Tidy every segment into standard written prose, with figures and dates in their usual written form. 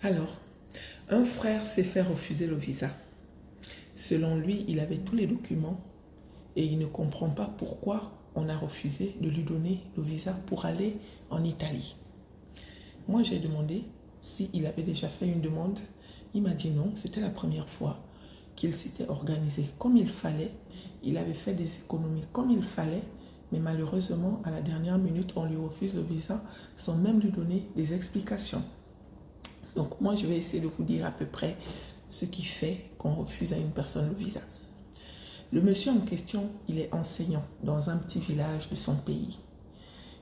Alors, un frère s'est fait refuser le visa. Selon lui, il avait tous les documents et il ne comprend pas pourquoi on a refusé de lui donner le visa pour aller en Italie. Moi, j'ai demandé s'il avait déjà fait une demande. Il m'a dit non, c'était la première fois qu'il s'était organisé comme il fallait. Il avait fait des économies comme il fallait, mais malheureusement, à la dernière minute, on lui refuse le visa sans même lui donner des explications. Donc moi, je vais essayer de vous dire à peu près ce qui fait qu'on refuse à une personne le visa. Le monsieur en question, il est enseignant dans un petit village de son pays.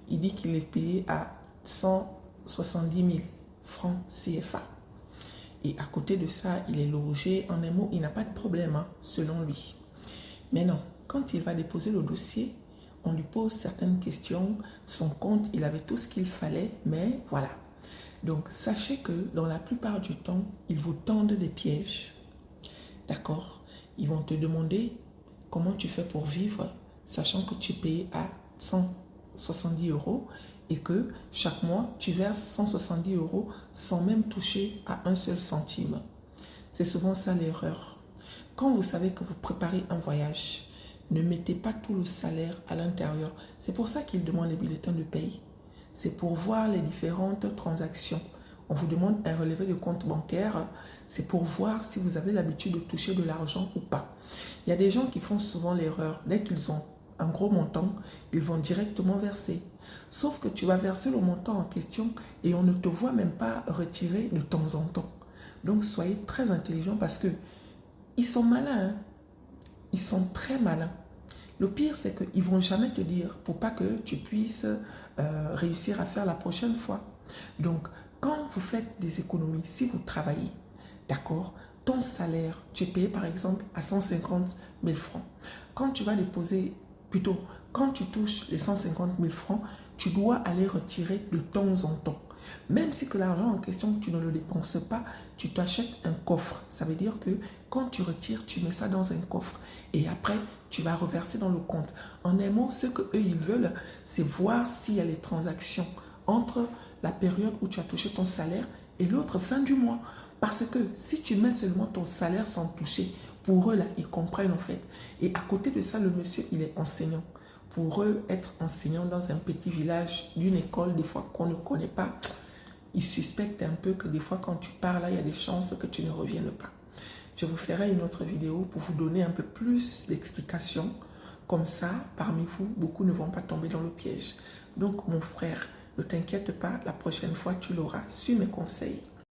Il dit qu'il est payé à 170 000 francs CFA. Et à côté de ça, il est logé. En un mot, il n'a pas de problème, hein, selon lui. Mais non, quand il va déposer le dossier, on lui pose certaines questions. Son compte, il avait tout ce qu'il fallait, mais voilà. Donc, sachez que dans la plupart du temps, ils vous tendent des pièges. D'accord? Ils vont te demander comment tu fais pour vivre, sachant que tu es payé à 170 euros et que chaque mois, tu verses 170 euros sans même toucher à un seul centime. C'est souvent ça l'erreur. Quand vous savez que vous préparez un voyage, ne mettez pas tout le salaire à l'intérieur. C'est pour ça qu'ils demandent les bulletins de paye. C'est pour voir les différentes transactions. On vous demande un relevé de compte bancaire. C'est pour voir si vous avez l'habitude de toucher de l'argent ou pas. Il y a des gens qui font souvent l'erreur. Dès qu'ils ont un gros montant, ils vont directement verser. Sauf que tu vas verser le montant en question et on ne te voit même pas retirer de temps en temps. Donc soyez très intelligents parce que ils sont malins. Hein? Ils sont très malins. Le pire, c'est qu'ils ne vont jamais te dire pour pas que tu puisses réussir à faire la prochaine fois. Donc, quand vous faites des économies, si vous travaillez, d'accord, ton salaire, tu es payé par exemple à 150 000 francs. Quand tu vas déposer, plutôt, quand tu touches les 150 000 francs, tu dois aller retirer de temps en temps. Même si que l'argent en question, tu ne le dépenses pas, tu t'achètes un coffre. Ça veut dire que quand tu retires, tu mets ça dans un coffre. Et après, tu vas reverser dans le compte. En un mot, ce qu'eux, ils veulent, c'est voir s'il y a les transactions entre la période où tu as touché ton salaire et l'autre fin du mois. Parce que si tu mets seulement ton salaire sans toucher, pour eux, là, ils comprennent en fait. Et à côté de ça, le monsieur, il est enseignant. Pour eux, être enseignant dans un petit village, d'une école, des fois qu'on ne connaît pas, ils suspectent un peu que des fois, quand tu pars là, il y a des chances que tu ne reviennes pas. Je vous ferai une autre vidéo pour vous donner un peu plus d'explications. Comme ça, parmi vous, beaucoup ne vont pas tomber dans le piège. Donc, mon frère, ne t'inquiète pas, la prochaine fois, tu l'auras. Suis mes conseils.